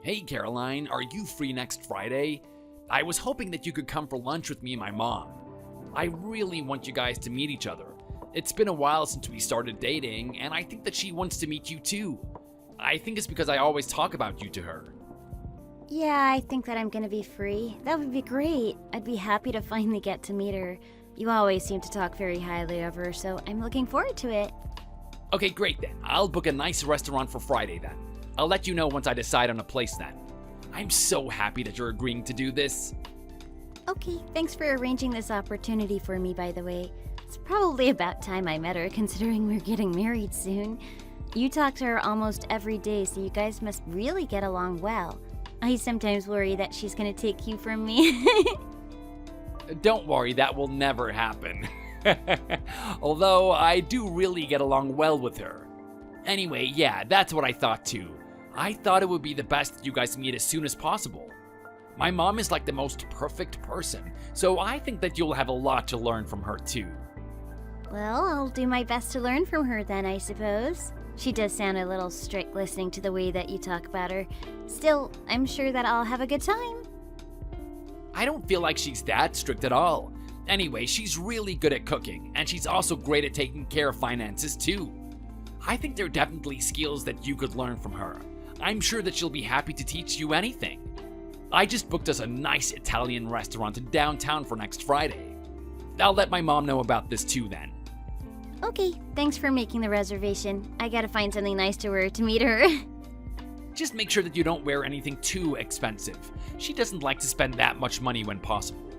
Hey Caroline, are you free next Friday? I was hoping that you could come for lunch with me and my mom. I really want you guys to meet each other. It's been a while since we started dating, and I think that she wants to meet you too. I think it's because I always talk about you to her. Yeah, I think that I'm gonna be free. That would be great. I'd be happy to finally get to meet her. You always seem to talk very highly of her, so I'm looking forward to it. Okay, great then. I'll book a nice restaurant for Friday then. I'll let you know once I decide on a place then. I'm so happy that you're agreeing to do this. Okay, thanks for arranging this opportunity for me, by the way. It's probably about time I met her, considering we're getting married soon. You talk to her almost every day, so you guys must really get along well. I sometimes worry that she's gonna take you from me. Don't worry, that will never happen. Although I do really get along well with her. Anyway, yeah, that's what I thought too. I thought it would be the best that you guys meet as soon as possible. My mom is like the most perfect person, so I think that you'll have a lot to learn from her too. Well, I'll do my best to learn from her then, I suppose. She does sound a little strict listening to the way that you talk about her. Still, I'm sure that I'll have a good time. I don't feel like she's that strict at all. Anyway, she's really good at cooking, and she's also great at taking care of finances too. I think there are definitely skills that you could learn from her. I'm sure that she'll be happy to teach you anything. I just booked us a nice Italian restaurant in downtown for next Friday. I'll let my mom know about this too then. Okay, thanks for making the reservation. I gotta find something nice to wear to meet her. Just make sure that you don't wear anything too expensive. She doesn't like to spend that much money when possible.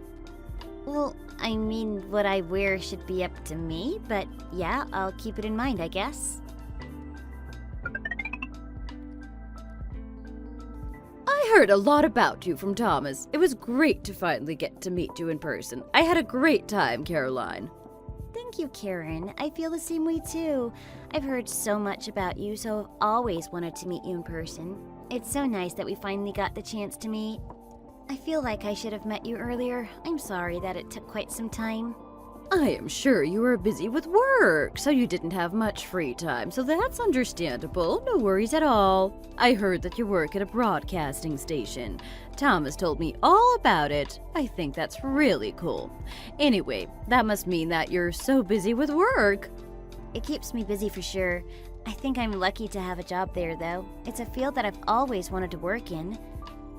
Well, I mean, what I wear should be up to me, but yeah, I'll keep it in mind, I guess. I heard a lot about you from Thomas. It was great to finally get to meet you in person. I had a great time, Caroline. Thank you, Karen. I feel the same way too. I've heard so much about you, so I've always wanted to meet you in person. It's so nice that we finally got the chance to meet. I feel like I should have met you earlier. I'm sorry that it took quite some time. I am sure you were busy with work, so you didn't have much free time, so that's understandable. No worries at all. I heard that you work at a broadcasting station. Thomas told me all about it. I think that's really cool. Anyway, that must mean that you're so busy with work. It keeps me busy for sure. I think I'm lucky to have a job there, though. It's a field that I've always wanted to work in.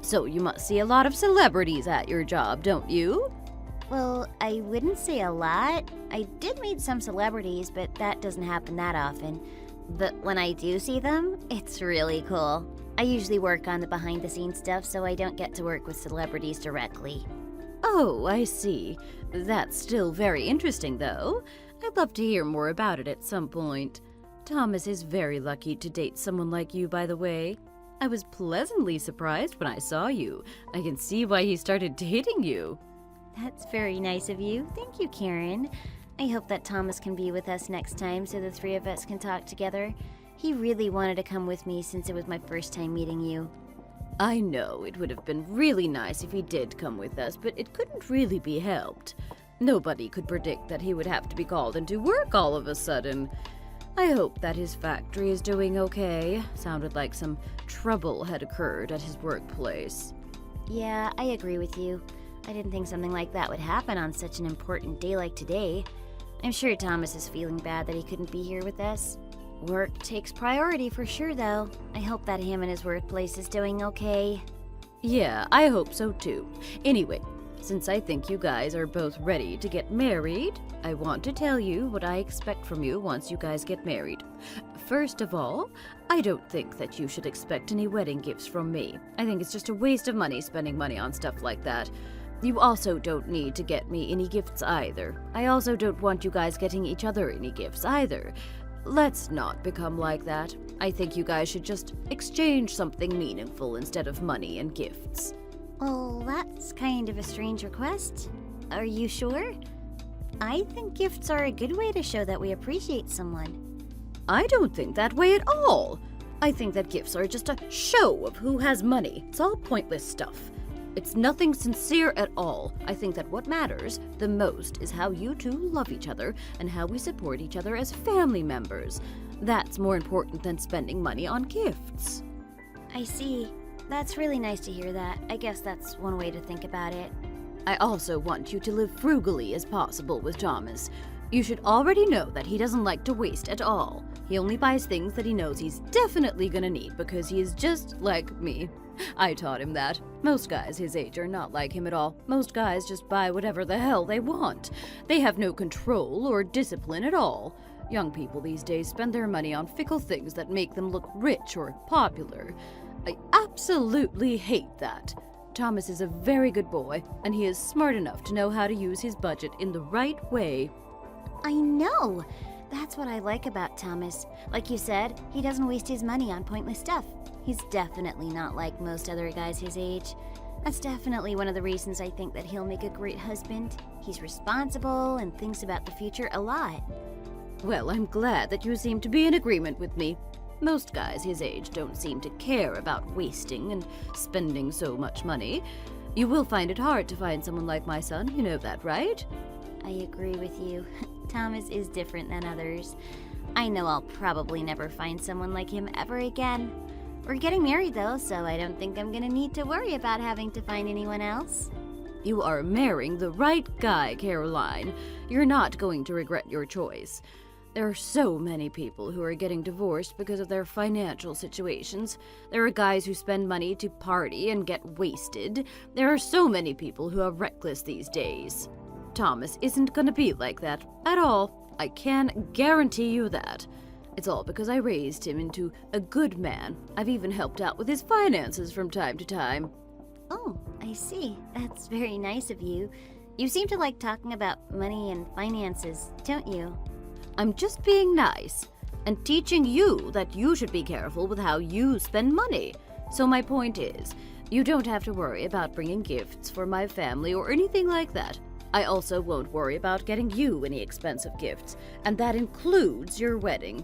So you must see a lot of celebrities at your job, don't you? Well, I wouldn't say a lot. I did meet some celebrities, but that doesn't happen that often. But when I do see them, it's really cool. I usually work on the behind-the-scenes stuff, so I don't get to work with celebrities directly. Oh, I see. That's still very interesting, though. I'd love to hear more about it at some point. Thomas is very lucky to date someone like you, by the way. I was pleasantly surprised when I saw you. I can see why he started dating you. That's very nice of you. Thank you, Karen. I hope that Thomas can be with us next time so the three of us can talk together. He really wanted to come with me since it was my first time meeting you. I know it would have been really nice if he did come with us, but it couldn't really be helped. Nobody could predict that he would have to be called into work all of a sudden. I hope that his factory is doing okay. Sounded like some trouble had occurred at his workplace. Yeah, I agree with you. I didn't think something like that would happen on such an important day like today. I'm sure Thomas is feeling bad that he couldn't be here with us. Work takes priority for sure, though. I hope that him and his workplace is doing okay. Yeah, I hope so too. Anyway, since I think you guys are both ready to get married, I want to tell you what I expect from you once you guys get married. First of all, I don't think that you should expect any wedding gifts from me. I think it's just a waste of money spending money on stuff like that. You also don't need to get me any gifts either. I also don't want you guys getting each other any gifts either. Let's not become like that. I think you guys should just exchange something meaningful instead of money and gifts. Well, that's kind of a strange request. Are you sure? I think gifts are a good way to show that we appreciate someone. I don't think that way at all. I think that gifts are just a show of who has money. It's all pointless stuff. It's nothing sincere at all. I think that what matters the most is how you two love each other and how we support each other as family members. That's more important than spending money on gifts. I see. That's really nice to hear that. I guess that's one way to think about it. I also want you to live frugally as possible with Thomas. You should already know that he doesn't like to waste at all. He only buys things that he knows he's definitely gonna need because he is just like me. I taught him that. Most guys his age are not like him at all. Most guys just buy whatever the hell they want. They have no control or discipline at all. Young people these days spend their money on fickle things that make them look rich or popular. I absolutely hate that. Thomas is a very good boy, and he is smart enough to know how to use his budget in the right way. I know! That's what I like about Thomas. Like you said, he doesn't waste his money on pointless stuff. He's definitely not like most other guys his age. That's definitely one of the reasons I think that he'll make a great husband. He's responsible and thinks about the future a lot. Well, I'm glad that you seem to be in agreement with me. Most guys his age don't seem to care about wasting and spending so much money. You will find it hard to find someone like my son, you know that, right? I agree with you. Thomas is different than others. I know I'll probably never find someone like him ever again. We're getting married though, so I don't think I'm gonna need to worry about having to find anyone else. You are marrying the right guy, Caroline. You're not going to regret your choice. There are so many people who are getting divorced because of their financial situations. There are guys who spend money to party and get wasted. There are so many people who are reckless these days. Thomas isn't gonna be like that at all. I can guarantee you that. It's all because I raised him into a good man. I've even helped out with his finances from time to time. Oh, I see. That's very nice of you. You seem to like talking about money and finances, don't you? I'm just being nice and teaching you that you should be careful with how you spend money. So my point is, you don't have to worry about bringing gifts for my family or anything like that. I also won't worry about getting you any expensive gifts, and that includes your wedding.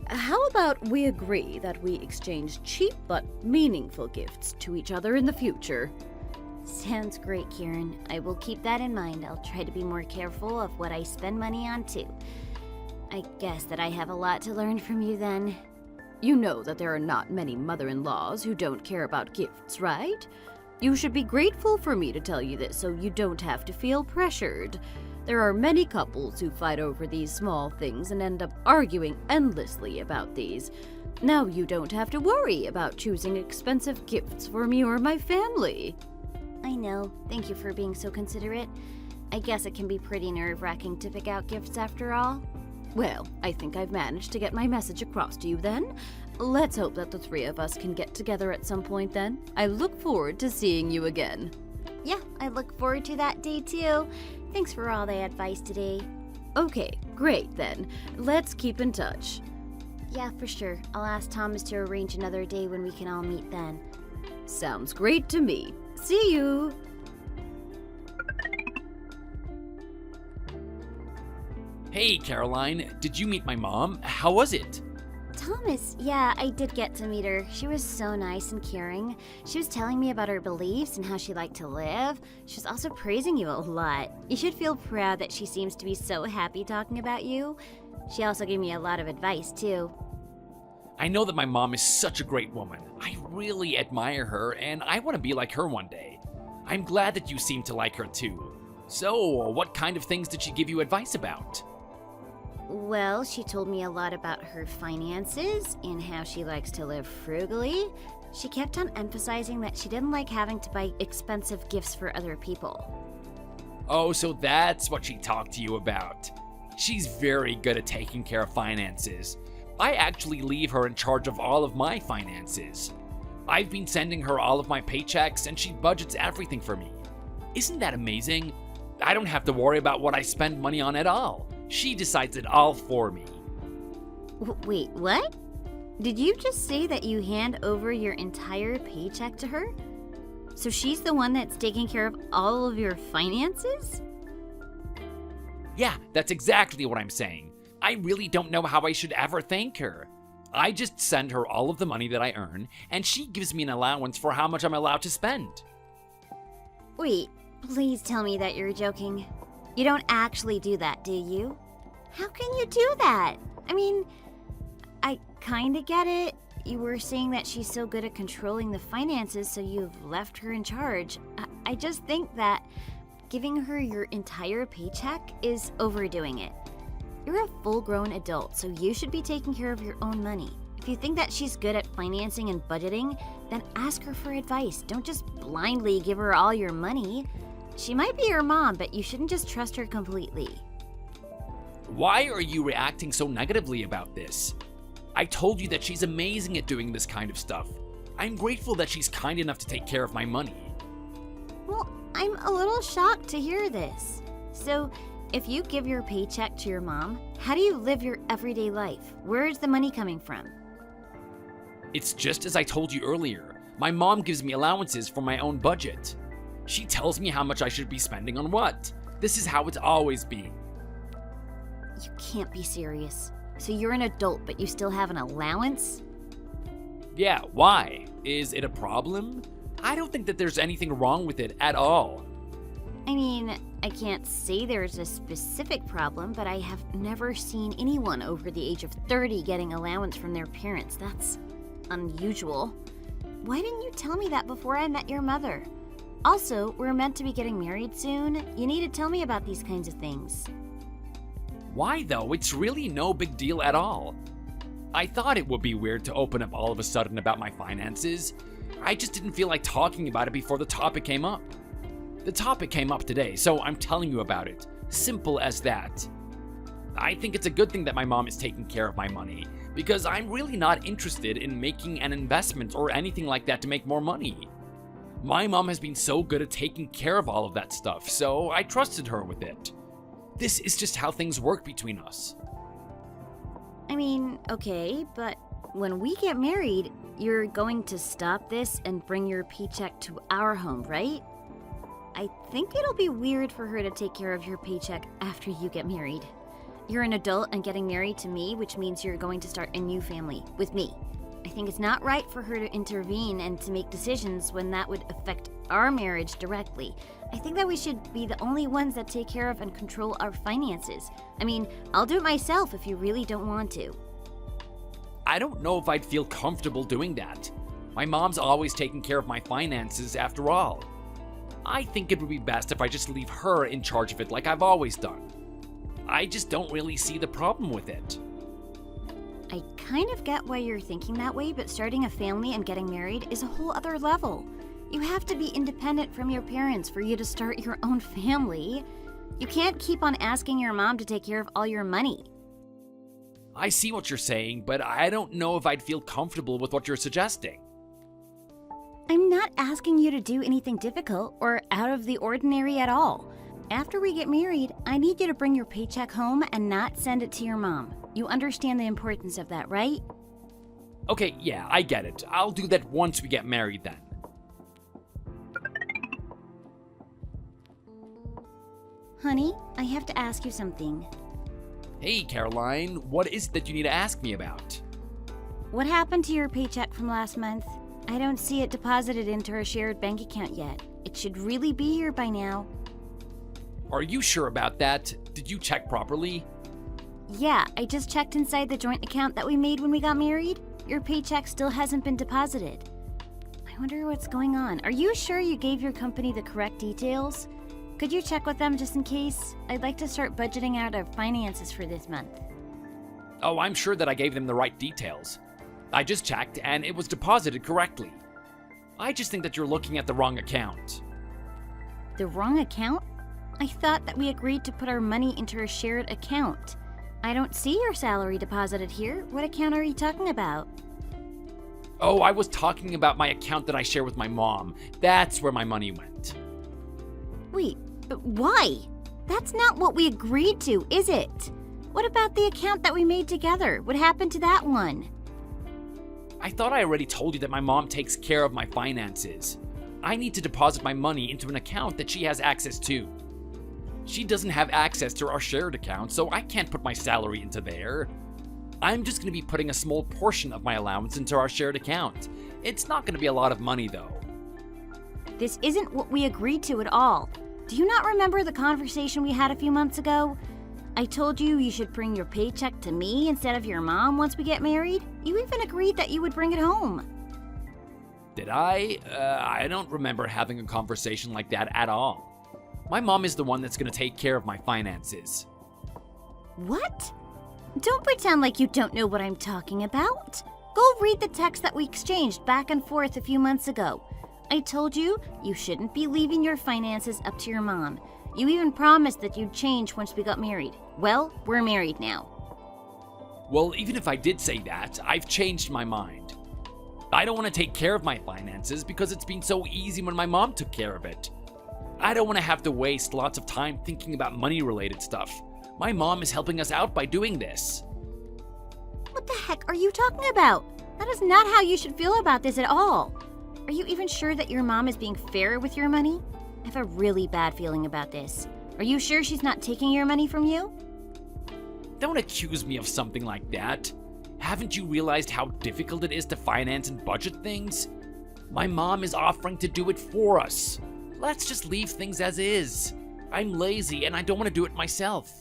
How about we agree that we exchange cheap but meaningful gifts to each other in the future? Sounds great, Kieran. I will keep that in mind. I'll try to be more careful of what I spend money on, too. I guess that I have a lot to learn from you then. You know that there are not many mother-in-laws who don't care about gifts, right? You should be grateful for me to tell you this so you don't have to feel pressured. There are many couples who fight over these small things and end up arguing endlessly about these. Now you don't have to worry about choosing expensive gifts for me or my family. I know. Thank you for being so considerate. I guess it can be pretty nerve-wracking to pick out gifts after all. Well, I think I've managed to get my message across to you then. Let's hope that the three of us can get together at some point then. I look forward to seeing you again. Yeah, I look forward to that day too. Thanks for all the advice today. Okay, great then. Let's keep in touch. Yeah, for sure. I'll ask Thomas to arrange another day when we can all meet then. Sounds great to me. See you! Hey, Caroline, did you meet my mom? How was it? Thomas, yeah, I did get to meet her. She was so nice and caring. She was telling me about her beliefs and how she liked to live. She was also praising you a lot. You should feel proud that she seems to be so happy talking about you. She also gave me a lot of advice, too. I know that my mom is such a great woman. I really admire her, and I want to be like her one day. I'm glad that you seem to like her, too. So, what kind of things did she give you advice about? Well, she told me a lot about her finances and how she likes to live frugally. She kept on emphasizing that she didn't like having to buy expensive gifts for other people. Oh, so that's what she talked to you about. She's very good at taking care of finances. I actually leave her in charge of all of my finances. I've been sending her all of my paychecks and she budgets everything for me. Isn't that amazing? I don't have to worry about what I spend money on at all. She decides it all for me. Wait, what? Did you just say that you hand over your entire paycheck to her? So she's the one that's taking care of all of your finances? Yeah, that's exactly what I'm saying. I really don't know how I should ever thank her. I just send her all of the money that I earn, and she gives me an allowance for how much I'm allowed to spend. Wait, please tell me that you're joking. You don't actually do that, do you? How can you do that? I mean, I kinda get it. you were saying that she's so good at controlling the finances, so you've left her in charge. I just think that giving her your entire paycheck is overdoing it. You're a full-grown adult, so you should be taking care of your own money. If you think that she's good at financing and budgeting, then ask her for advice. Don't just blindly give her all your money. She might be your mom, but you shouldn't just trust her completely. Why are you reacting so negatively about this? I told you that she's amazing at doing this kind of stuff. I'm grateful that she's kind enough to take care of my money. Well, I'm a little shocked to hear this. So, if you give your paycheck to your mom, how do you live your everyday life? Where is the money coming from? It's just as I told you earlier. My mom gives me allowances for my own budget. She tells me how much I should be spending on what. This is how it's always been. You can't be serious. So you're an adult, but you still have an allowance? Yeah, why? Is it a problem? I don't think that there's anything wrong with it at all. I mean, I can't say there's a specific problem, but I have never seen anyone over the age of 30 getting allowance from their parents. That's unusual. Why didn't you tell me that before I met your mother? Also, we're meant to be getting married soon. You need to tell me about these kinds of things. Why though? It's really no big deal at all. I thought it would be weird to open up all of a sudden about my finances. I just didn't feel like talking about it before the topic came up. The topic came up today, so I'm telling you about it. Simple as that. I think it's a good thing that my mom is taking care of my money, because I'm really not interested in making an investment or anything like that to make more money. My mom has been so good at taking care of all of that stuff, so I trusted her with it. This is just how things work between us. I mean, okay, but when we get married, you're going to stop this and bring your paycheck to our home, right? I think it'll be weird for her to take care of your paycheck after you get married. You're an adult and getting married to me, which means you're going to start a new family with me. I think it's not right for her to intervene and to make decisions when that would affect our marriage directly. I think that we should be the only ones that take care of and control our finances. I mean, I'll do it myself if you really don't want to. I don't know if I'd feel comfortable doing that. My mom's always taken care of my finances after all. I think it would be best if I just leave her in charge of it like I've always done. I just don't really see the problem with it. I kind of get why you're thinking that way, but starting a family and getting married is a whole other level. You have to be independent from your parents for you to start your own family. You can't keep on asking your mom to take care of all your money. I see what you're saying, but I don't know if I'd feel comfortable with what you're suggesting. I'm not asking you to do anything difficult or out of the ordinary at all. After we get married, I need you to bring your paycheck home and not send it to your mom. You understand the importance of that, right? Okay, yeah, I get it. I'll do that once we get married then. Honey, I have to ask you something. Hey, Caroline, what is it that you need to ask me about? What happened to your paycheck from last month? I don't see it deposited into our shared bank account yet. It should really be here by now. Are you sure about that? Did you check properly? Yeah, I just checked inside the joint account that we made when we got married. Your paycheck still hasn't been deposited. I wonder what's going on. Are you sure you gave your company the correct details? Could you check with them just in case? I'd like to start budgeting out our finances for this month. Oh, I'm sure that I gave them the right details. I just checked and it was deposited correctly. I just think that you're looking at the wrong account. The wrong account? I thought that we agreed to put our money into a shared account. I don't see your salary deposited here. What account are you talking about? Oh, I was talking about my account that I share with my mom. That's where my money went. Wait, but why? That's not what we agreed to, is it? What about the account that we made together? What happened to that one? I thought I already told you that my mom takes care of my finances. I need to deposit my money into an account that she has access to. She doesn't have access to our shared account, so I can't put my salary into there. I'm just going to be putting a small portion of my allowance into our shared account. It's not going to be a lot of money, though. This isn't what we agreed to at all. Do you not remember the conversation we had a few months ago? I told you you should bring your paycheck to me instead of your mom once we get married. You even agreed that you would bring it home. Did I? I don't remember having a conversation like that at all. My mom is the one that's gonna take care of my finances. What? Don't pretend like you don't know what I'm talking about. Go read the text that we exchanged back and forth a few months ago. I told you you shouldn't be leaving your finances up to your mom. You even promised that you'd change once we got married. Well, we're married now. Well, even if I did say that, I've changed my mind. I don't want to take care of my finances because it's been so easy when my mom took care of it. I don't want to have to waste lots of time thinking about money-related stuff. My mom is helping us out by doing this. What the heck are you talking about? That is not how you should feel about this at all. Are you even sure that your mom is being fair with your money? I have a really bad feeling about this. Are you sure she's not taking your money from you? Don't accuse me of something like that. Haven't you realized how difficult it is to finance and budget things? My mom is offering to do it for us. Let's just leave things as is. I'm lazy and I don't want to do it myself.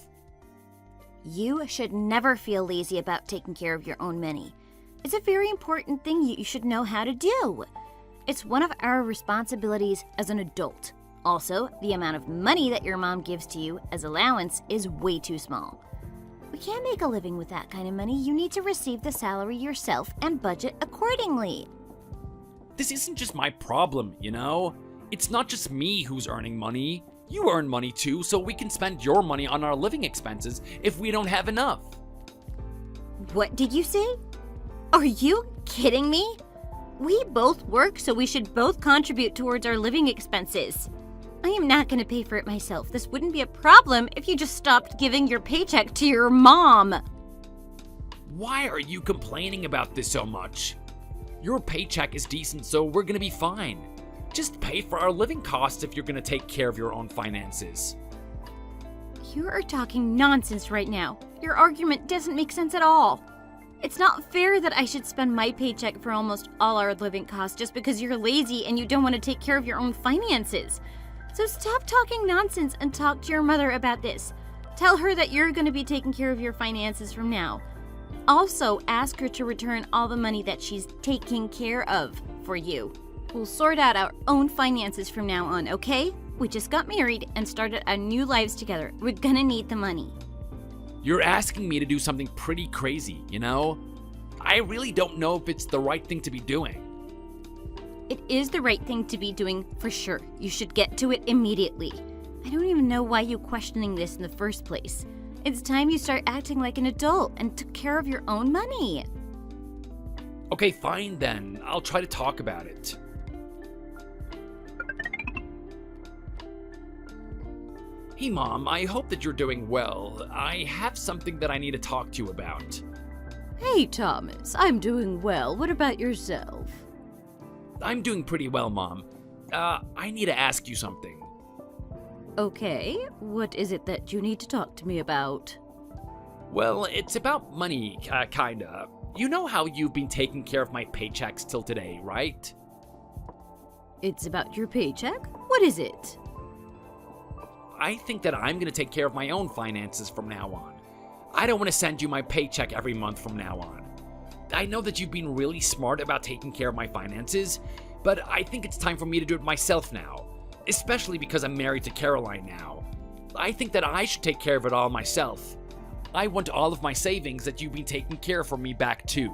You should never feel lazy about taking care of your own money. It's a very important thing you should know how to do. It's one of our responsibilities as an adult. Also, the amount of money that your mom gives to you as allowance is way too small. We can't make a living with that kind of money. You need to receive the salary yourself and budget accordingly. This isn't just my problem, you know? It's not just me who's earning money. You earn money too, so we can spend your money on our living expenses if we don't have enough. What did you say? Are you kidding me? We both work, so we should both contribute towards our living expenses. I am not going to pay for it myself. This wouldn't be a problem if you just stopped giving your paycheck to your mom. Why are you complaining about this so much? Your paycheck is decent, so we're gonna be fine. Just pay for our living costs if you're gonna take care of your own finances. You are talking nonsense right now. Your argument doesn't make sense at all. It's not fair that I should spend my paycheck for almost all our living costs just because you're lazy and you don't want to take care of your own finances. So stop talking nonsense and talk to your mother about this. Tell her that you're going to be taking care of your finances from now. Also, ask her to return all the money that she's taking care of for you. We'll sort out our own finances from now on, okay? We just got married and started our new lives together. We're gonna need the money. You're asking me to do something pretty crazy, you know? I really don't know if it's the right thing to be doing. It is the right thing to be doing for sure. You should get to it immediately. I don't even know why you're questioning this in the first place. It's time you start acting like an adult and took care of your own money. Okay, fine then. I'll try to talk about it. Hey Mom, I hope that you're doing well. I have something that I need to talk to you about. Hey, Thomas, I'm doing well. What about yourself? I'm doing pretty well, Mom. I need to ask you something. Okay, what is it that you need to talk to me about? Well, it's about money, kinda. You know how you've been taking care of my paychecks till today, right? It's about your paycheck? What is it? I think that I'm gonna take care of my own finances from now on. I don't want to send you my paycheck every month from now on. I know that you've been really smart about taking care of my finances, but I think it's time for me to do it myself now, especially because I'm married to Caroline now. I think that I should take care of it all myself. I want all of my savings that you've been taking care of for me back too.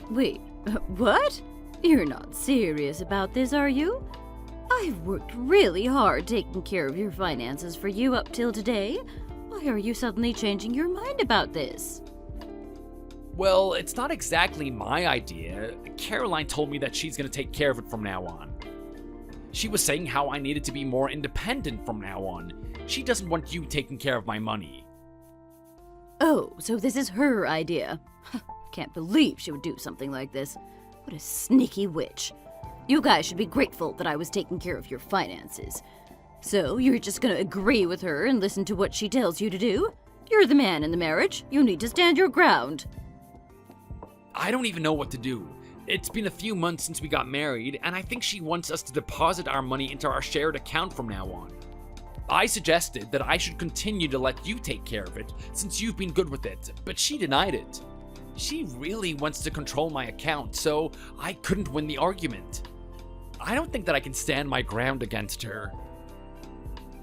Wait, what? You're not serious about this, are you? I've worked really hard taking care of your finances for you up till today. Why are you suddenly changing your mind about this? Well, it's not exactly my idea. Caroline told me that she's gonna take care of it from now on. She was saying how I needed to be more independent from now on. She doesn't want you taking care of my money. Oh, so this is her idea. Can't believe she would do something like this. What a sneaky witch. You guys should be grateful that I was taking care of your finances. So, you're just gonna agree with her and listen to what she tells you to do? You're the man in the marriage. You need to stand your ground. I don't even know what to do. It's been a few months since we got married, and I think she wants us to deposit our money into our shared account from now on. I suggested that I should continue to let you take care of it since you've been good with it, but she denied it. She really wants to control my account, so I couldn't win the argument. I don't think that I can stand my ground against her.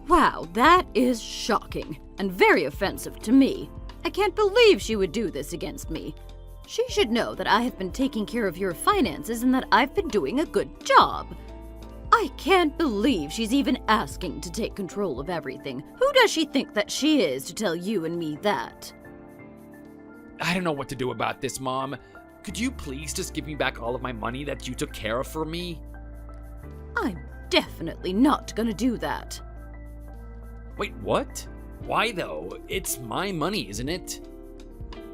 Wow, that is shocking and very offensive to me. I can't believe she would do this against me. She should know that I have been taking care of your finances and that I've been doing a good job. I can't believe she's even asking to take control of everything. Who does she think that she is to tell you and me that? I don't know what to do about this, Mom. Could you please just give me back all of my money that you took care of for me? I'm definitely not gonna do that. Wait, what? Why though? It's my money, isn't it?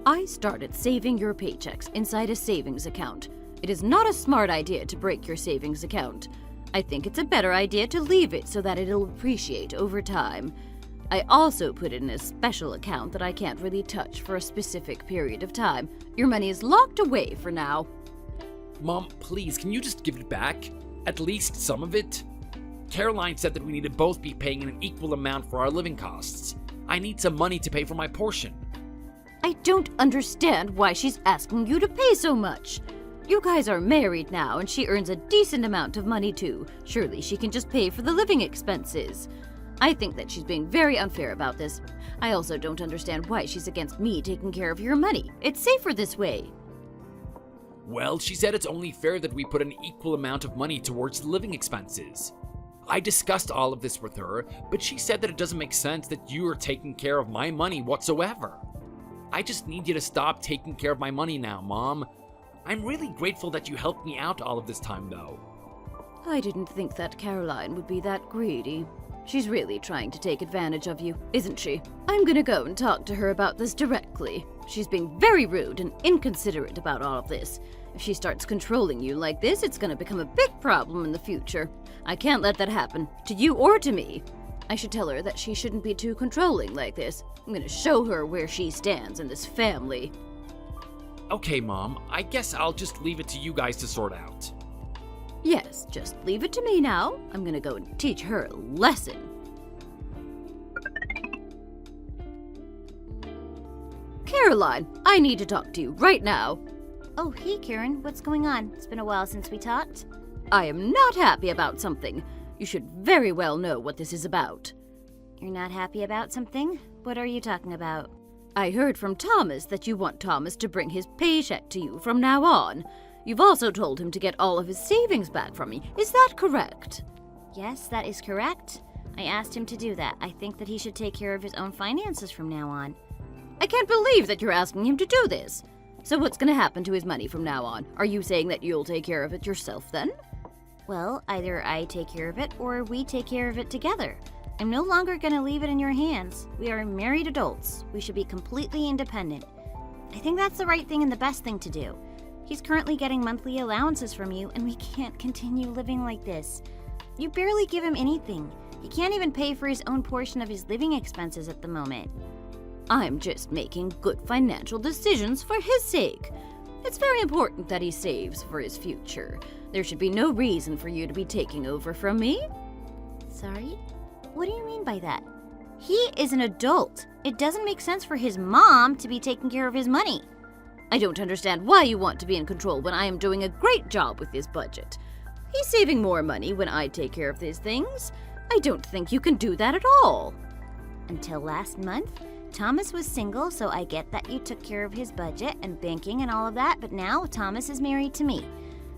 I started saving your paychecks inside a savings account. It is not a smart idea to break your savings account. I think it's a better idea to leave it so that it'll appreciate over time. I also put it in a special account that I can't really touch for a specific period of time. Your money is locked away for now. Mom, please, can you just give it back? At least some of it? Caroline said that we need to both be paying an equal amount for our living costs. I need some money to pay for my portion. I don't understand why she's asking you to pay so much. You guys are married now and she earns a decent amount of money too. Surely she can just pay for the living expenses. I think that she's being very unfair about this. I also don't understand why she's against me taking care of your money. It's safer this way. Well, she said it's only fair that we put an equal amount of money towards living expenses. I discussed all of this with her, but she said that it doesn't make sense that you are taking care of my money whatsoever. I just need you to stop taking care of my money now, Mom. I'm really grateful that you helped me out all of this time, though. I didn't think that Caroline would be that greedy. She's really trying to take advantage of you, isn't she? I'm gonna go and talk to her about this directly. She's being very rude and inconsiderate about all of this. If she starts controlling you like this, it's gonna become a big problem in the future. I can't let that happen, to you or to me. I should tell her that she shouldn't be too controlling like this. I'm gonna show her where she stands in this family. Okay, Mom, I guess I'll just leave it to you guys to sort out. Yes, just leave it to me now. I'm gonna go and teach her a lesson. Caroline, I need to talk to you right now. Oh, hey, Karen. What's going on? It's been a while since we talked. I am not happy about something. You should very well know what this is about. You're not happy about something? What are you talking about? I heard from Thomas that you want Thomas to bring his paycheck to you from now on. You've also told him to get all of his savings back from me. Is that correct? Yes, that is correct. I asked him to do that. I think that he should take care of his own finances from now on. I can't believe that you're asking him to do this. So what's going to happen to his money from now on? Are you saying that you'll take care of it yourself then? Well, either I take care of it or we take care of it together. I'm no longer going to leave it in your hands. We are married adults. We should be completely independent. I think that's the right thing and the best thing to do. He's currently getting monthly allowances from you, and we can't continue living like this. You barely give him anything. He can't even pay for his own portion of his living expenses at the moment. I'm just making good financial decisions for his sake. It's very important that he saves for his future. There should be no reason for you to be taking over from me. Sorry? What do you mean by that? He is an adult. It doesn't make sense for his mom to be taking care of his money. I don't understand why you want to be in control when I am doing a great job with his budget. He's saving more money when I take care of these things. I don't think you can do that at all. Until last month, Thomas was single, so I get that you took care of his budget and banking and all of that, but now Thomas is married to me.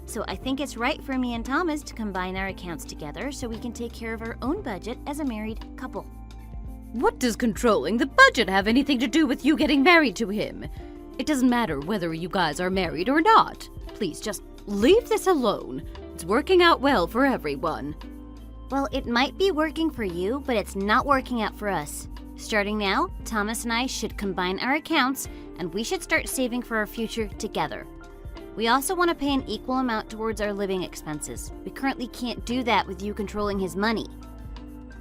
So I think it's right for me and Thomas to combine our accounts together so we can take care of our own budget as a married couple. What does controlling the budget have anything to do with you getting married to him? It doesn't matter whether you guys are married or not. Please just leave this alone. It's working out well for everyone. Well, it might be working for you, but it's not working out for us. Starting now, Thomas and I should combine our accounts, and we should start saving for our future together. We also want to pay an equal amount towards our living expenses. We currently can't do that with you controlling his money.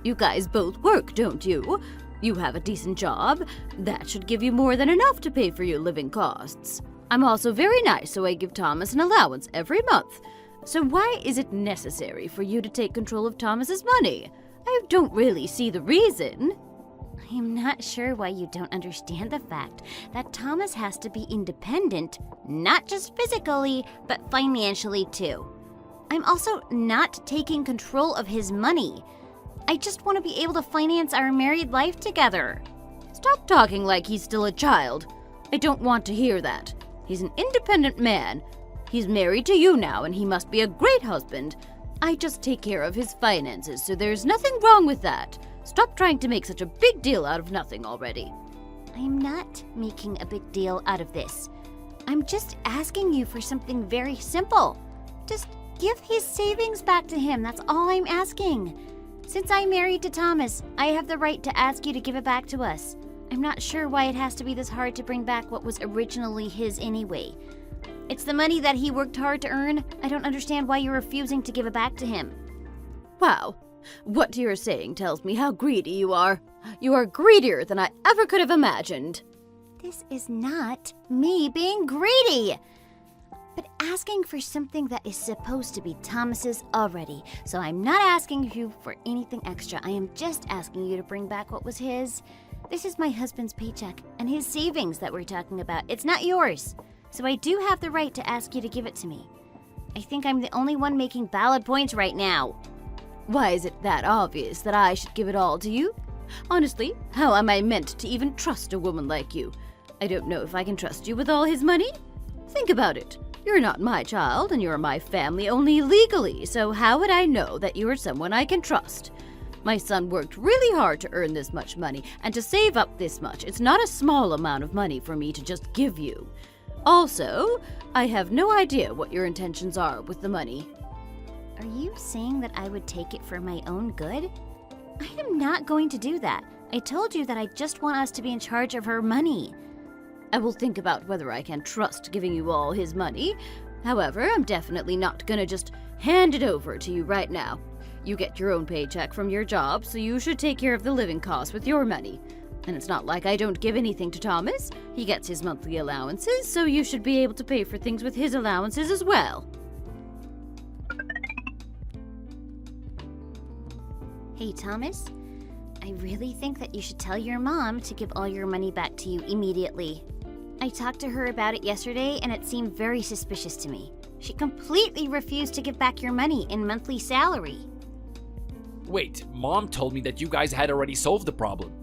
You guys both work, don't you? You have a decent job. That should give you more than enough to pay for your living costs. I'm also very nice, so I give Thomas an allowance every month. So why is it necessary for you to take control of Thomas's money? I don't really see the reason. I am not sure why you don't understand the fact that Thomas has to be independent, not just physically, but financially too. I'm also not taking control of his money. I just want to be able to finance our married life together. Stop talking like he's still a child. I don't want to hear that. He's an independent man. He's married to you now, and he must be a great husband. I just take care of his finances, so there's nothing wrong with that. Stop trying to make such a big deal out of nothing already. I am not making a big deal out of this. I'm just asking you for something very simple. Just give his savings back to him. That's all I'm asking. Since I'm married to Thomas, I have the right to ask you to give it back to us. I'm not sure why it has to be this hard to bring back what was originally his anyway. It's the money that he worked hard to earn. I don't understand why you're refusing to give it back to him. Wow. What you're saying tells me how greedy you are. You are greedier than I ever could have imagined. This is not me being greedy, but asking for something that is supposed to be Thomas's already. So I'm not asking you for anything extra. I am just asking you to bring back what was his. This is my husband's paycheck and his savings that we're talking about. It's not yours. So I do have the right to ask you to give it to me. I think I'm the only one making valid points right now. Why is it that obvious that I should give it all to you? Honestly, how am I meant to even trust a woman like you? I don't know if I can trust you with all his money. Think about it. You're not my child, and you're my family only legally, so how would I know that you're someone I can trust? My son worked really hard to earn this much money, and to save up this much. It's not a small amount of money for me to just give you. Also, I have no idea what your intentions are with the money. Are you saying that I would take it for my own good? I am not going to do that. I told you that I just want us to be in charge of her money. I will think about whether I can trust giving you all his money. However, I'm definitely not gonna just hand it over to you right now. You get your own paycheck from your job, so you should take care of the living costs with your money. And it's not like I don't give anything to Thomas. He gets his monthly allowances, so you should be able to pay for things with his allowances as well. Hey, Thomas, I really think that you should tell your mom to give all your money back to you immediately. I talked to her about it yesterday, and it seemed very suspicious to me. She completely refused to give back your money in monthly salary. Wait, Mom told me that you guys had already solved the problem.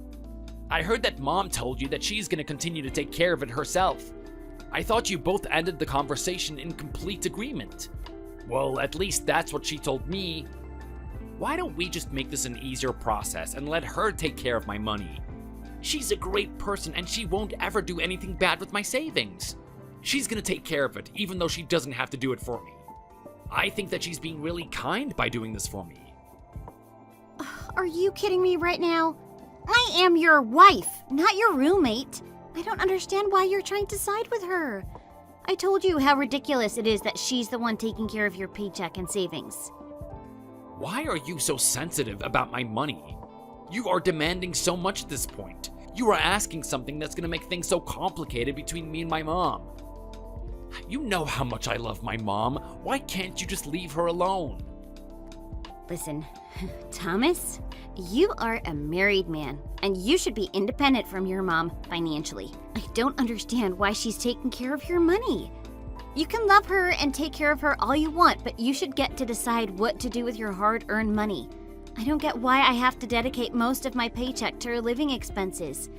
I heard that Mom told you that she's gonna continue to take care of it herself. I thought you both ended the conversation in complete agreement. Well, at least that's what she told me. Why don't we just make this an easier process and let her take care of my money? She's a great person and she won't ever do anything bad with my savings. She's gonna take care of it even though she doesn't have to do it for me. I think that she's being really kind by doing this for me. Are you kidding me right now? I am your wife, not your roommate. I don't understand why you're trying to side with her. I told you how ridiculous it is that she's the one taking care of your paycheck and savings. Why are you so sensitive about my money? You are demanding so much at this point. You are asking something that's gonna make things so complicated between me and my mom. You know how much I love my mom. Why can't you just leave her alone? Listen, Thomas, you are a married man, and you should be independent from your mom financially. I don't understand why she's taking care of your money. You can love her and take care of her all you want, but you should get to decide what to do with your hard-earned money. I don't get why I have to dedicate most of my paycheck to her living expenses.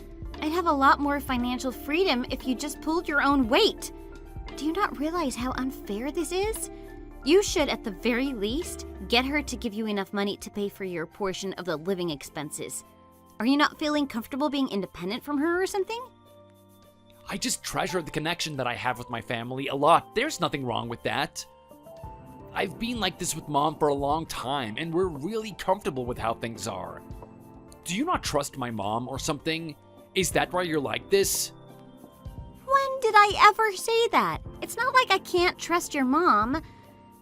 I'd have a lot more financial freedom if you just pulled your own weight. Do you not realize how unfair this is? You should, at the very least, get her to give you enough money to pay for your portion of the living expenses. Are you not feeling comfortable being independent from her or something? I just treasure the connection that I have with my family a lot. There's nothing wrong with that. I've been like this with Mom for a long time, and we're really comfortable with how things are. Do you not trust my mom or something? Is that why you're like this? When did I ever say that? It's not like I can't trust your mom.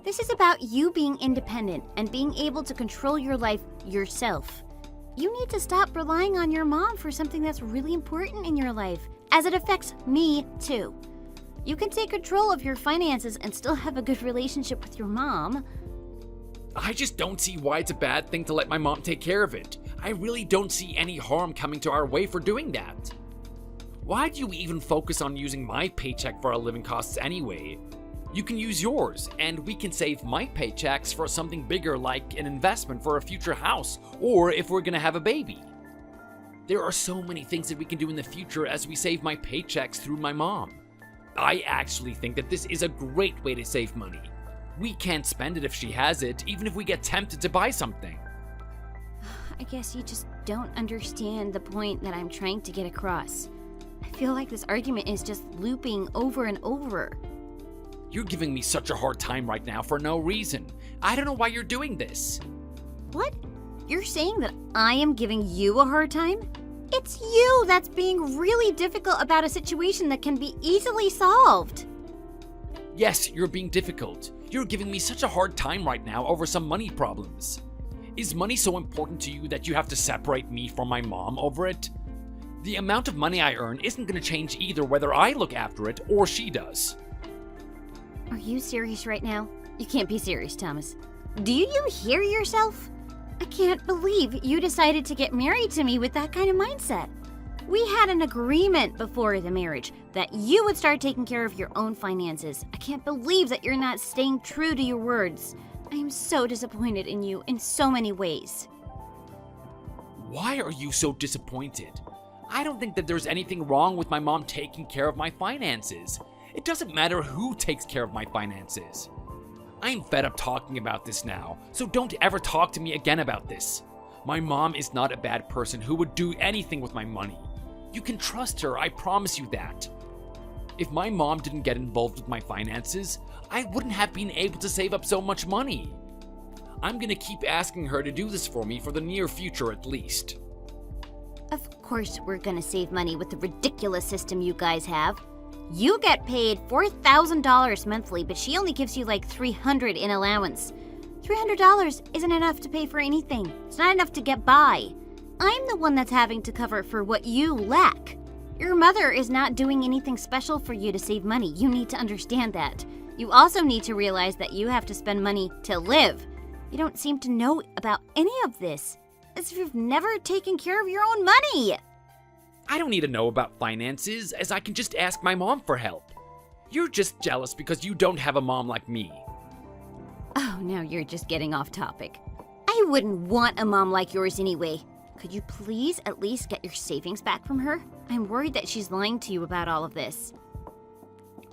This is about you being independent and being able to control your life yourself. You need to stop relying on your mom for something that's really important in your life, as it affects me too. You can take control of your finances and still have a good relationship with your mom. I just don't see why it's a bad thing to let my mom take care of it. I really don't see any harm coming to our way for doing that. Why do you even focus on using my paycheck for our living costs anyway? You can use yours, and we can save my paychecks for something bigger like an investment for a future house, or if we're gonna have a baby. There are so many things that we can do in the future as we save my paychecks through my mom. I actually think that this is a great way to save money. We can't spend it if she has it, even if we get tempted to buy something. I guess you just don't understand the point that I'm trying to get across. I feel like this argument is just looping over and over. You're giving me such a hard time right now for no reason. I don't know why you're doing this. What? You're saying that I am giving you a hard time? It's you that's being really difficult about a situation that can be easily solved. Yes, you're being difficult. You're giving me such a hard time right now over some money problems. Is money so important to you that you have to separate me from my mom over it? The amount of money I earn isn't going to change either whether I look after it or she does. Are you serious right now? You can't be serious, Thomas. Do you hear yourself? I can't believe you decided to get married to me with that kind of mindset. We had an agreement before the marriage that you would start taking care of your own finances. I can't believe that you're not staying true to your words. I am so disappointed in you in so many ways. Why are you so disappointed? I don't think that there's anything wrong with my mom taking care of my finances. It doesn't matter who takes care of my finances. I'm fed up talking about this now, so don't ever talk to me again about this. My mom is not a bad person who would do anything with my money. You can trust her, I promise you that. If my mom didn't get involved with my finances, I wouldn't have been able to save up so much money. I'm gonna keep asking her to do this for me for the near future at least. Of course we're gonna save money with the ridiculous system you guys have. You get paid $4,000 monthly, but she only gives you like $300 in allowance. $300 isn't enough to pay for anything. It's not enough to get by. I'm the one that's having to cover for what you lack. Your mother is not doing anything special for you to save money. You need to understand that. You also need to realize that you have to spend money to live. You don't seem to know about any of this. As if you've never taken care of your own money. I don't need to know about finances, as I can just ask my mom for help. You're just jealous because you don't have a mom like me. Oh, now you're just getting off topic. I wouldn't want a mom like yours anyway. Could you please at least get your savings back from her? I'm worried that she's lying to you about all of this.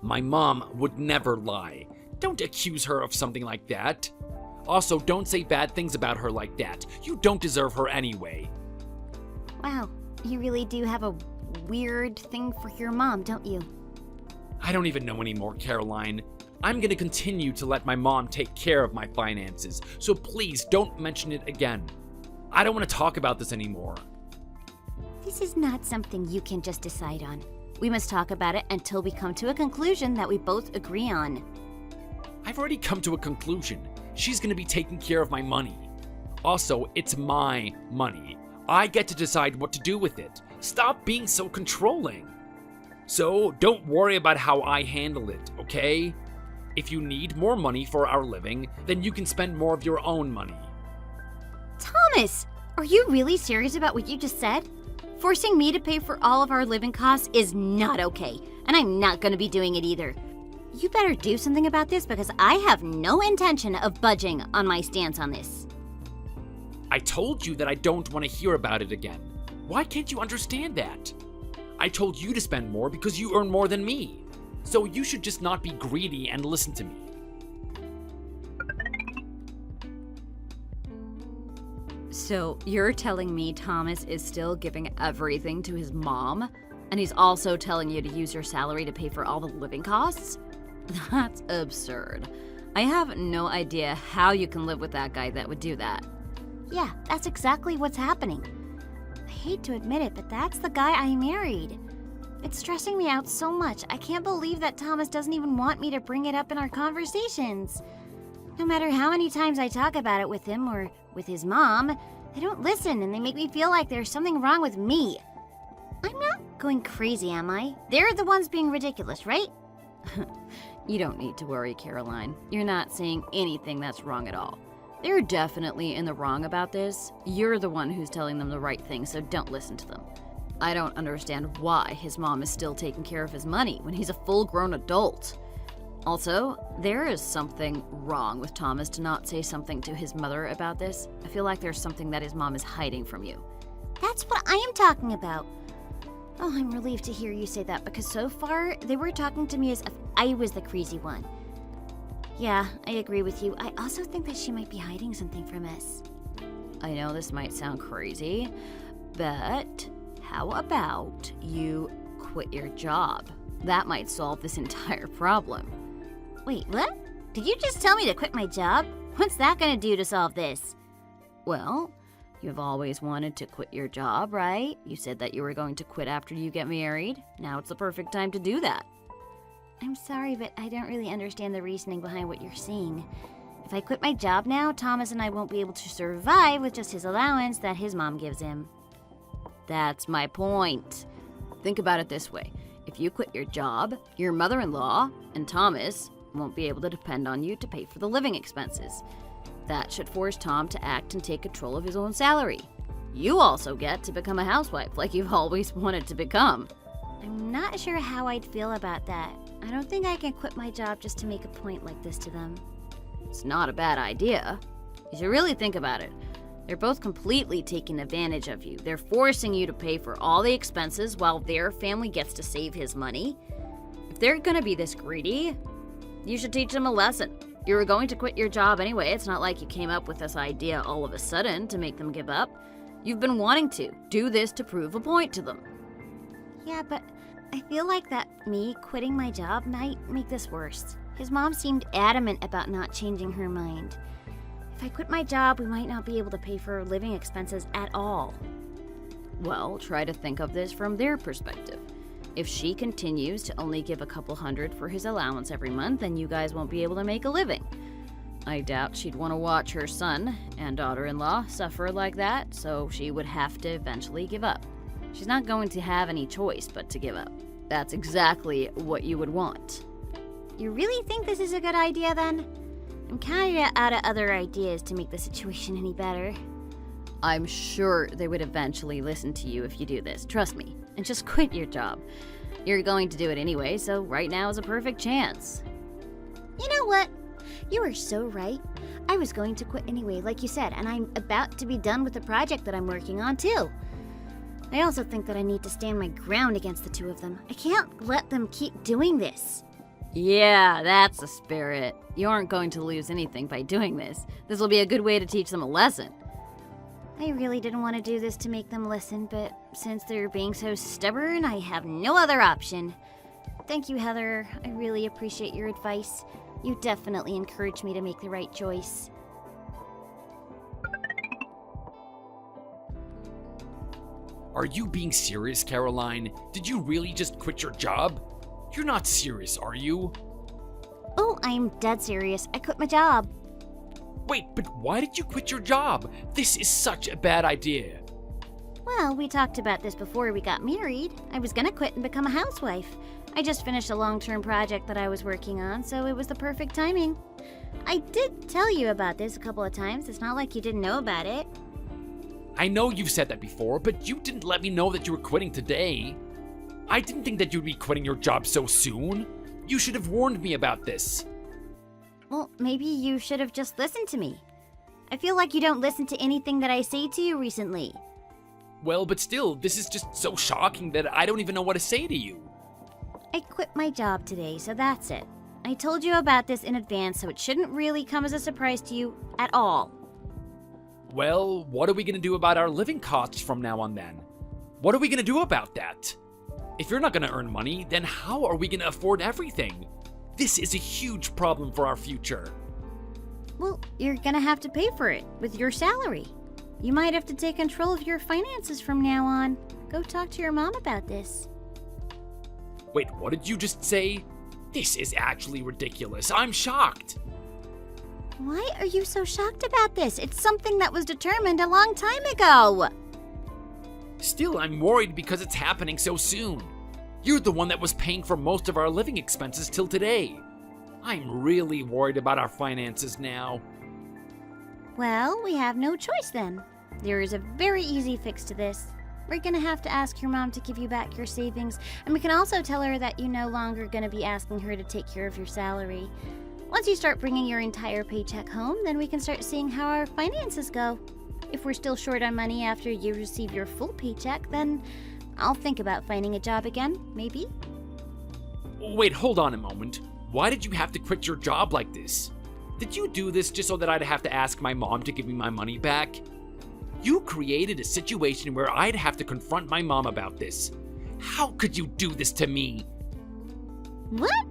My mom would never lie. Don't accuse her of something like that. Also, don't say bad things about her like that. You don't deserve her anyway. Wow, you really do have a weird thing for your mom, don't you? I don't even know anymore, Caroline. I'm gonna continue to let my mom take care of my finances, so please don't mention it again. I don't want to talk about this anymore. This is not something you can just decide on. We must talk about it until we come to a conclusion that we both agree on. I've already come to a conclusion. She's gonna be taking care of my money. Also, it's my money. I get to decide what to do with it. Stop being so controlling. So, don't worry about how I handle it, okay? If you need more money for our living, then you can spend more of your own money. Thomas, are you really serious about what you just said? Forcing me to pay for all of our living costs is not okay, and I'm not going to be doing it either. You better do something about this because I have no intention of budging on my stance on this. I told you that I don't want to hear about it again. Why can't you understand that? I told you to spend more because you earn more than me. So you should just not be greedy and listen to me. So you're telling me Thomas is still giving everything to his mom? And he's also telling you to use your salary to pay for all the living costs? That's absurd. I have no idea how you can live with that guy that would do that. Yeah, that's exactly what's happening. I hate to admit it, but that's the guy I married. It's stressing me out so much. I can't believe that Thomas doesn't even want me to bring it up in our conversations. No matter how many times I talk about it with him or with his mom, they don't listen and they make me feel like there's something wrong with me. I'm not going crazy, am I? They're the ones being ridiculous, right? You don't need to worry, Caroline. You're not saying anything that's wrong at all. They're definitely in the wrong about this. You're the one who's telling them the right thing, so don't listen to them. I don't understand why his mom is still taking care of his money when he's a full-grown adult. Also, there is something wrong with Thomas to not say something to his mother about this. I feel like there's something that his mom is hiding from you. That's what I am talking about. Oh, I'm relieved to hear you say that because so far they were talking to me as if I was the crazy one. Yeah, I agree with you. I also think that she might be hiding something from us. I know this might sound crazy, but how about you quit your job? That might solve this entire problem. Wait, what? Did you just tell me to quit my job? What's that gonna do to solve this? Well, you've always wanted to quit your job, right? You said that you were going to quit after you get married. Now it's the perfect time to do that. I'm sorry, but I don't really understand the reasoning behind what you're saying. If I quit my job now, Thomas and I won't be able to survive with just his allowance that his mom gives him. That's my point. Think about it this way. If you quit your job, your mother-in-law and Thomas won't be able to depend on you to pay for the living expenses. That should force Tom to act and take control of his own salary. You also get to become a housewife like you've always wanted to become. I'm not sure how I'd feel about that. I don't think I can quit my job just to make a point like this to them. It's not a bad idea. You should really think about it. They're both completely taking advantage of you. They're forcing you to pay for all the expenses while their family gets to save his money. If they're gonna be this greedy, you should teach them a lesson. You were going to quit your job anyway. It's not like you came up with this idea all of a sudden to make them give up. You've been wanting to do this to prove a point to them. Yeah, but I feel like that me quitting my job might make this worse. His mom seemed adamant about not changing her mind. If I quit my job, we might not be able to pay for living expenses at all. Well, try to think of this from their perspective. If she continues to only give a couple hundred for his allowance every month, then you guys won't be able to make a living. I doubt she'd want to watch her son and daughter-in-law suffer like that, so she would have to eventually give up. She's not going to have any choice but to give up. That's exactly what you would want. You really think this is a good idea then? I'm kinda out of other ideas to make the situation any better. I'm sure they would eventually listen to you if you do this. Trust me. And just quit your job. You're going to do it anyway, so right now is a perfect chance. You know what? You are so right. I was going to quit anyway, like you said, and I'm about to be done with the project that I'm working on too. I also think that I need to stand my ground against the two of them. I can't let them keep doing this. Yeah, that's the spirit. You aren't going to lose anything by doing this. This will be a good way to teach them a lesson. I really didn't want to do this to make them listen, but since they're being so stubborn, I have no other option. Thank you, Heather. I really appreciate your advice. You definitely encouraged me to make the right choice. Are you being serious, Caroline? Did you really just quit your job? You're not serious, are you? Oh, I'm dead serious. I quit my job. Wait, but why did you quit your job? This is such a bad idea. Well, we talked about this before we got married. I was gonna quit and become a housewife. I just finished a long-term project that I was working on, so it was the perfect timing. I did tell you about this a couple of times. It's not like you didn't know about it. I know you've said that before, but you didn't let me know that you were quitting today. I didn't think that you'd be quitting your job so soon. You should have warned me about this. Well, maybe you should have just listened to me. I feel like you don't listen to anything that I say to you recently. Well, but still, this is just so shocking that I don't even know what to say to you. I quit my job today, so that's it. I told you about this in advance, so it shouldn't really come as a surprise to you at all. Well, what are we gonna do about our living costs from now on then? What are we gonna do about that? If you're not gonna earn money, then how are we gonna afford everything? This is a huge problem for our future. Well, you're gonna have to pay for it with your salary. You might have to take control of your finances from now on. Go talk to your mom about this. Wait, what did you just say? This is actually ridiculous. I'm shocked. Why are you so shocked about this? It's something that was determined a long time ago. Still, I'm worried because it's happening so soon. You're the one that was paying for most of our living expenses till today. I'm really worried about our finances now. Well, we have no choice then. There is a very easy fix to this. We're gonna have to ask your mom to give you back your savings, and we can also tell her that you're no longer gonna be asking her to take care of your salary. Once you start bringing your entire paycheck home, then we can start seeing how our finances go. If we're still short on money after you receive your full paycheck, then I'll think about finding a job again, maybe? Wait, hold on a moment. Why did you have to quit your job like this? Did you do this just so that I'd have to ask my mom to give me my money back? You created a situation where I'd have to confront my mom about this. How could you do this to me? What?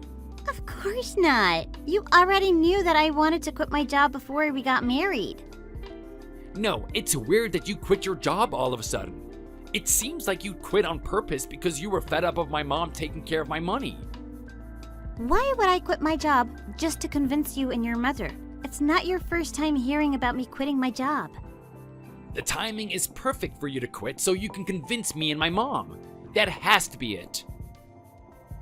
Of course not. You already knew that I wanted to quit my job before we got married. No, it's weird that you quit your job all of a sudden. It seems like you quit on purpose because you were fed up of my mom taking care of my money. Why would I quit my job just to convince you and your mother? It's not your first time hearing about me quitting my job. The timing is perfect for you to quit so you can convince me and my mom. That has to be it.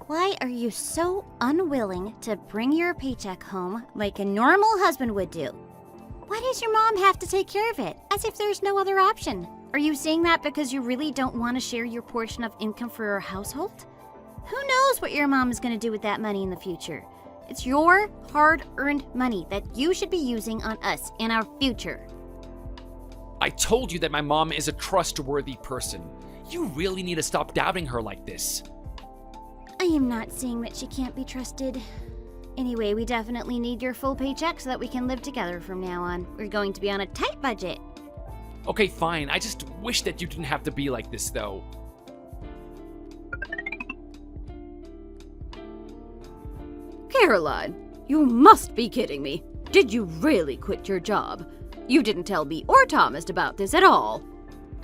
Why are you so unwilling to bring your paycheck home like a normal husband would do? Why does your mom have to take care of it, as if there's no other option? Are you saying that because you really don't want to share your portion of income for your household? Who knows what your mom is going to do with that money in the future? It's your hard-earned money that you should be using on us in our future. I told you that my mom is a trustworthy person. You really need to stop doubting her like this. I am not saying that she can't be trusted. Anyway, we definitely need your full paycheck so that we can live together from now on. We're going to be on a tight budget. Okay, fine. I just wish that you didn't have to be like this, though. Caroline, you must be kidding me. Did you really quit your job? You didn't tell me or Thomas about this at all.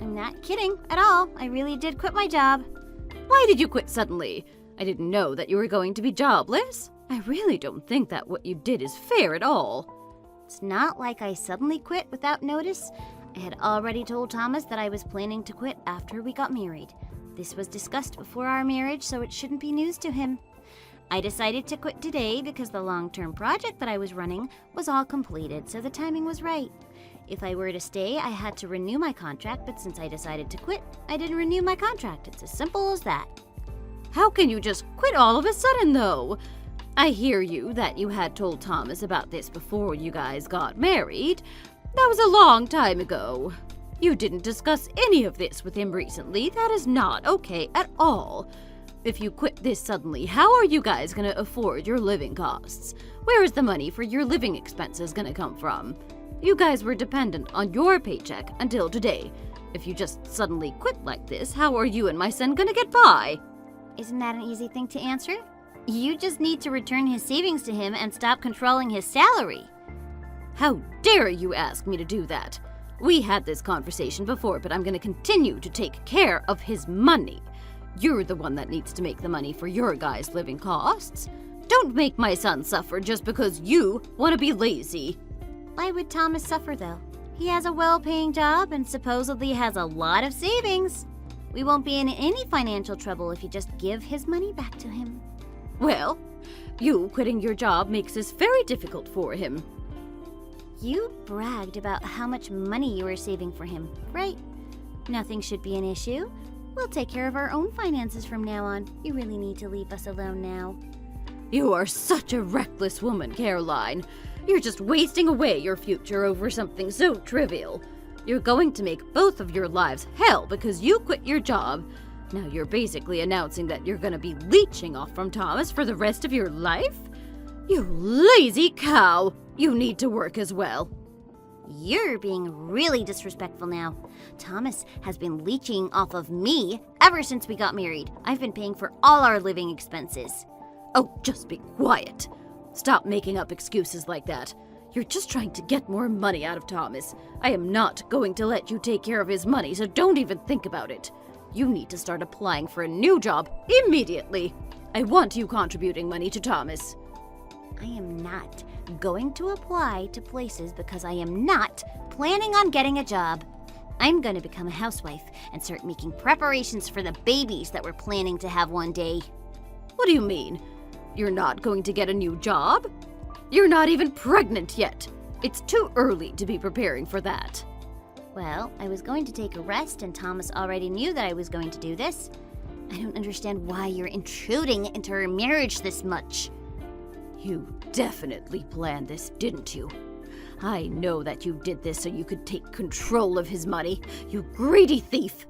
I'm not kidding at all. I really did quit my job. Why did you quit suddenly? I didn't know that you were going to be jobless. I really don't think that what you did is fair at all. It's not like I suddenly quit without notice. I had already told Thomas that I was planning to quit after we got married. This was discussed before our marriage, so it shouldn't be news to him. I decided to quit today because the long-term project that I was running was all completed, so the timing was right. If I were to stay, I had to renew my contract, but since I decided to quit, I didn't renew my contract. It's as simple as that. How can you just quit all of a sudden, though? I hear you that you had told Thomas about this before you guys got married. That was a long time ago. You didn't discuss any of this with him recently. That is not okay at all. If you quit this suddenly, how are you guys gonna afford your living costs? Where is the money for your living expenses gonna come from? You guys were dependent on your paycheck until today. If you just suddenly quit like this, how are you and my son gonna get by? Isn't that an easy thing to answer? You just need to return his savings to him and stop controlling his salary. How dare you ask me to do that? We had this conversation before, but I'm gonna continue to take care of his money. You're the one that needs to make the money for your guys' living costs. Don't make my son suffer just because you want to be lazy. Why would Thomas suffer, though? He has a well-paying job and supposedly has a lot of savings. We won't be in any financial trouble if you just give his money back to him. Well, you quitting your job makes this very difficult for him. You bragged about how much money you were saving for him, right? Nothing should be an issue. We'll take care of our own finances from now on. You really need to leave us alone now. You are such a reckless woman, Caroline. You're just wasting away your future over something so trivial. You're going to make both of your lives hell because you quit your job. Now you're basically announcing that you're gonna be leeching off from Thomas for the rest of your life? You lazy cow! You need to work as well. You're being really disrespectful now. Thomas has been leeching off of me ever since we got married. I've been paying for all our living expenses. Oh, just be quiet. Stop making up excuses like that. You're just trying to get more money out of Thomas. I am not going to let you take care of his money, so don't even think about it. You need to start applying for a new job immediately. I want you contributing money to Thomas. I am not going to apply to places because I am not planning on getting a job. I'm going to become a housewife and start making preparations for the babies that we're planning to have one day. What do you mean? You're not going to get a new job? You're not even pregnant yet. It's too early to be preparing for that. Well, I was going to take a rest, and Thomas already knew that I was going to do this. I don't understand why you're intruding into our marriage this much. You definitely planned this, didn't you? I know that you did this so you could take control of his money, you greedy thief!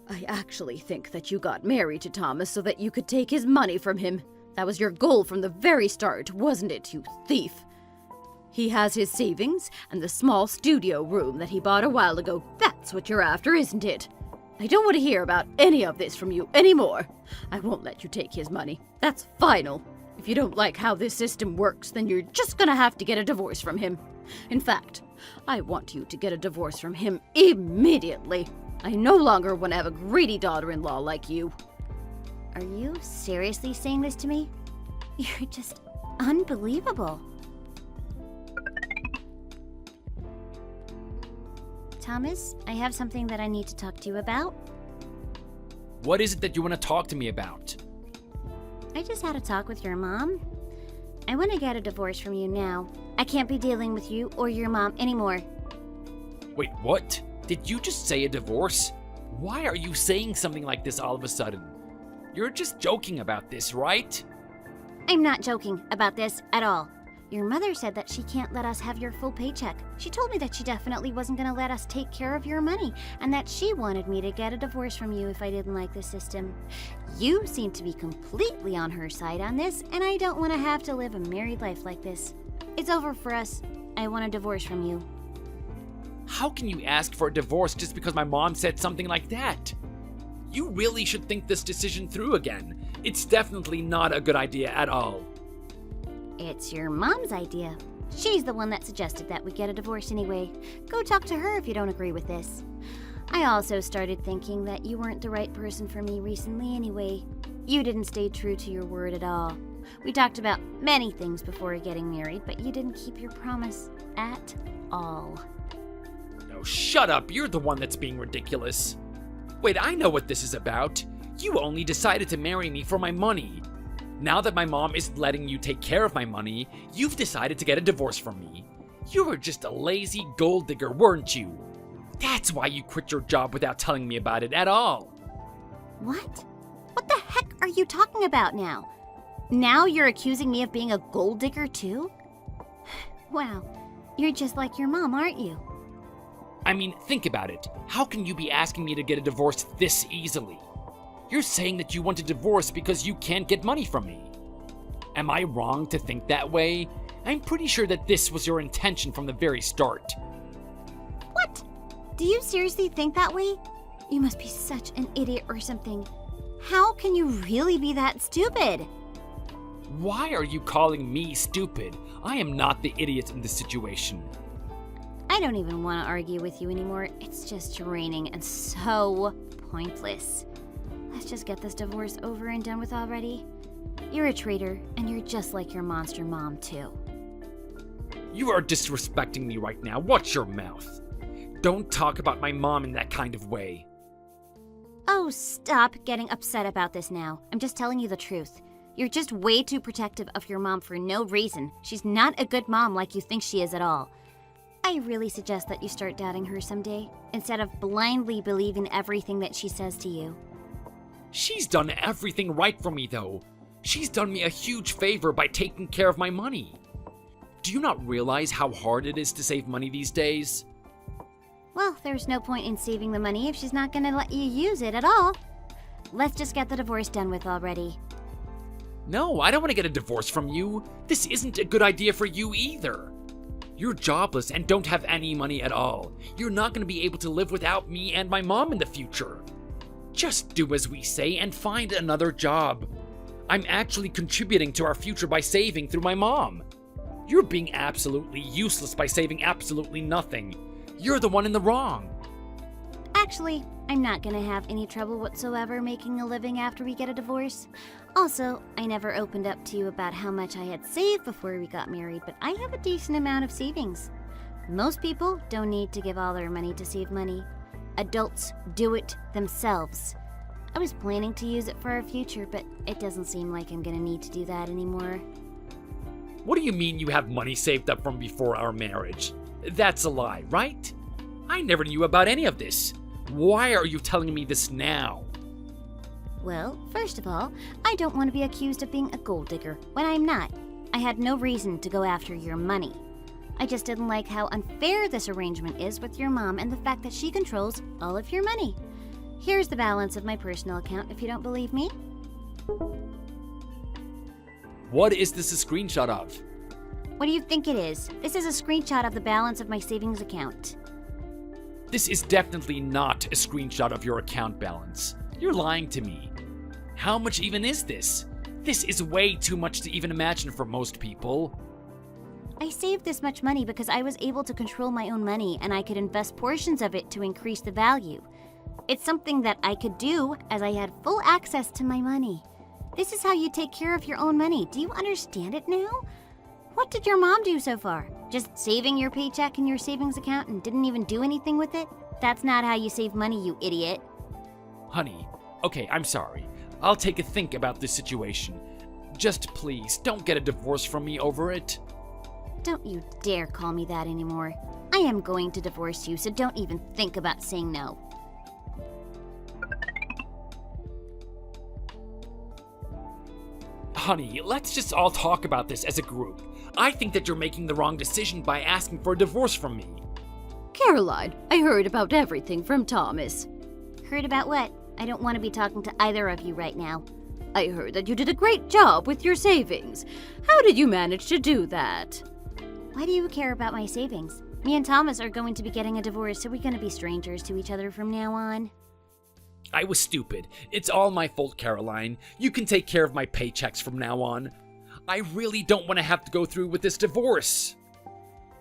I actually think that you got married to Thomas so that you could take his money from him. That was your goal from the very start, wasn't it, you thief? He has his savings and the small studio room that he bought a while ago. That's what you're after, isn't it? I don't want to hear about any of this from you anymore. I won't let you take his money. That's final. If you don't like how this system works, then you're just gonna have to get a divorce from him. In fact, I want you to get a divorce from him immediately. I no longer want to have a greedy daughter-in-law like you. Are you seriously saying this to me? You're just unbelievable. Thomas, I have something that I need to talk to you about. What is it that you want to talk to me about? I just had a talk with your mom. I want to get a divorce from you now. I can't be dealing with you or your mom anymore. Wait, what? Did you just say a divorce? Why are you saying something like this all of a sudden? You're just joking about this, right? I'm not joking about this at all. Your mother said that she can't let us have your full paycheck. She told me that she definitely wasn't going to let us take care of your money, and that she wanted me to get a divorce from you if I didn't like the system. You seem to be completely on her side on this, and I don't want to have to live a married life like this. It's over for us. I want a divorce from you. How can you ask for a divorce just because my mom said something like that? You really should think this decision through again. It's definitely not a good idea at all. It's your mom's idea. She's the one that suggested that we get a divorce anyway. Go talk to her if you don't agree with this. I also started thinking that you weren't the right person for me recently anyway. You didn't stay true to your word at all. We talked about many things before getting married, but you didn't keep your promise at all. No, shut up. You're the one that's being ridiculous. Wait, I know what this is about. You only decided to marry me for my money. Now that my mom isn't letting you take care of my money, you've decided to get a divorce from me. You were just a lazy gold digger, weren't you? That's why you quit your job without telling me about it at all. What? What the heck are you talking about now? Now you're accusing me of being a gold digger too? Wow, you're just like your mom, aren't you? I mean, think about it. How can you be asking me to get a divorce this easily? You're saying that you want a divorce because you can't get money from me. Am I wrong to think that way? I'm pretty sure that this was your intention from the very start. What? Do you seriously think that way? You must be such an idiot or something. How can you really be that stupid? Why are you calling me stupid? I am not the idiot in this situation. I don't even want to argue with you anymore. It's just draining and so pointless. Let's just get this divorce over and done with already. You're a traitor, and you're just like your monster mom, too. You are disrespecting me right now. Watch your mouth. Don't talk about my mom in that kind of way. Oh, stop getting upset about this now. I'm just telling you the truth. You're just way too protective of your mom for no reason. She's not a good mom like you think she is at all. I really suggest that you start doubting her someday, instead of blindly believing everything that she says to you. She's done everything right for me, though. She's done me a huge favor by taking care of my money. Do you not realize how hard it is to save money these days? Well, there's no point in saving the money if she's not gonna let you use it at all. Let's just get the divorce done with already. No, I don't want to get a divorce from you. This isn't a good idea for you either. You're jobless and don't have any money at all. You're not going to be able to live without me and my mom in the future. Just do as we say and find another job. I'm actually contributing to our future by saving through my mom. You're being absolutely useless by saving absolutely nothing. You're the one in the wrong. Actually, I'm not gonna have any trouble whatsoever making a living after we get a divorce. Also, I never opened up to you about how much I had saved before we got married, but I have a decent amount of savings. Most people don't need to give all their money to save money. Adults do it themselves. I was planning to use it for our future, but it doesn't seem like I'm gonna need to do that anymore. What do you mean you have money saved up from before our marriage? That's a lie, right? I never knew about any of this. Why are you telling me this now? Well, first of all, I don't want to be accused of being a gold digger when I'm not. I had no reason to go after your money. I just didn't like how unfair this arrangement is with your mom and the fact that she controls all of your money. Here's the balance of my personal account if you don't believe me. What is this a screenshot of? What do you think it is? This is a screenshot of the balance of my savings account. This is definitely not a screenshot of your account balance. You're lying to me. How much even is this? This is way too much to even imagine for most people. I saved this much money because I was able to control my own money and I could invest portions of it to increase the value. It's something that I could do as I had full access to my money. This is how you take care of your own money. Do you understand it now? What did your mom do so far? Just saving your paycheck in your savings account and didn't even do anything with it? That's not how you save money, you idiot. Honey, okay, I'm sorry. I'll take a think about this situation. Just please, don't get a divorce from me over it. Don't you dare call me that anymore. I am going to divorce you, so don't even think about saying no. Honey, let's just all talk about this as a group. I think that you're making the wrong decision by asking for a divorce from me. Caroline, I heard about everything from Thomas. Heard about what? I don't want to be talking to either of you right now. I heard that you did a great job with your savings. How did you manage to do that? Why do you care about my savings? Me and Thomas are going to be getting a divorce, so we're going to be strangers to each other from now on. I was stupid. It's all my fault, Caroline. You can take care of my paychecks from now on. I really don't want to have to go through with this divorce.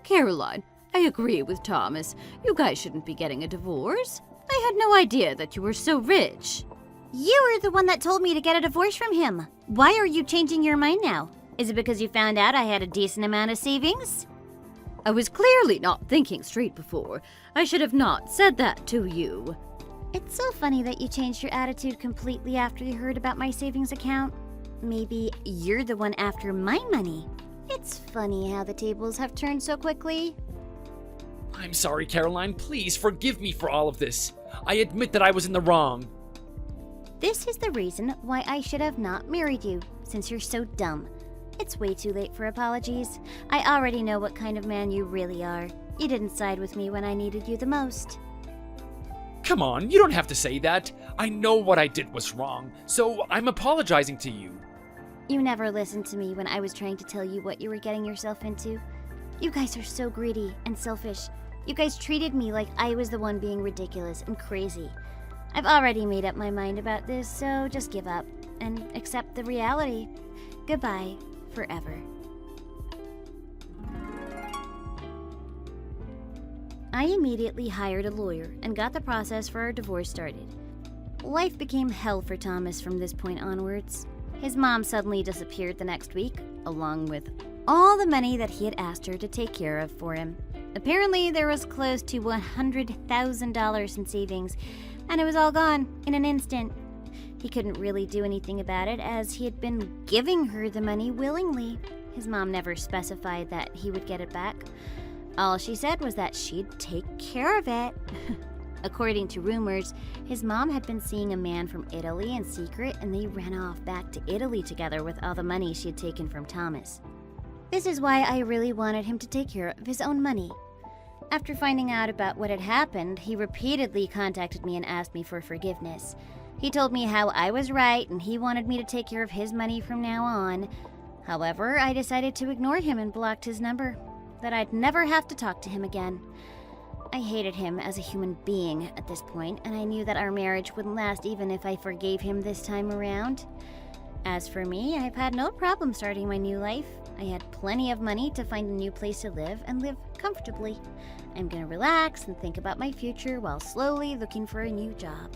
Caroline, I agree with Thomas. You guys shouldn't be getting a divorce. I had no idea that you were so rich. You were the one that told me to get a divorce from him. Why are you changing your mind now? Is it because you found out I had a decent amount of savings? I was clearly not thinking straight before. I should have not said that to you. It's so funny that you changed your attitude completely after you heard about my savings account. Maybe you're the one after my money. It's funny how the tables have turned so quickly. I'm sorry, Caroline. Please forgive me for all of this. I admit that I was in the wrong. This is the reason why I should have not married you, since you're so dumb. It's way too late for apologies. I already know what kind of man you really are. You didn't side with me when I needed you the most. Come on, you don't have to say that. I know what I did was wrong, so I'm apologizing to you. You never listened to me when I was trying to tell you what you were getting yourself into. You guys are so greedy and selfish. You guys treated me like I was the one being ridiculous and crazy. I've already made up my mind about this, so just give up and accept the reality. Goodbye, forever. I immediately hired a lawyer and got the process for our divorce started. Life became hell for Thomas from this point onwards. His mom suddenly disappeared the next week, along with all the money that he had asked her to take care of for him. Apparently, there was close to $100,000 in savings, and it was all gone in an instant. He couldn't really do anything about it as he had been giving her the money willingly. His mom never specified that he would get it back. All she said was that she'd take care of it. According to rumors, his mom had been seeing a man from Italy in secret, and they ran off back to Italy together with all the money she had taken from Thomas. This is why I really wanted him to take care of his own money. After finding out about what had happened, he repeatedly contacted me and asked me for forgiveness. He told me how I was right and he wanted me to take care of his money from now on. However, I decided to ignore him and blocked his number, that I'd never have to talk to him again. I hated him as a human being at this point, and I knew that our marriage wouldn't last even if I forgave him this time around. As for me, I've had no problem starting my new life. I had plenty of money to find a new place to live and live comfortably. I'm gonna relax and think about my future while slowly looking for a new job.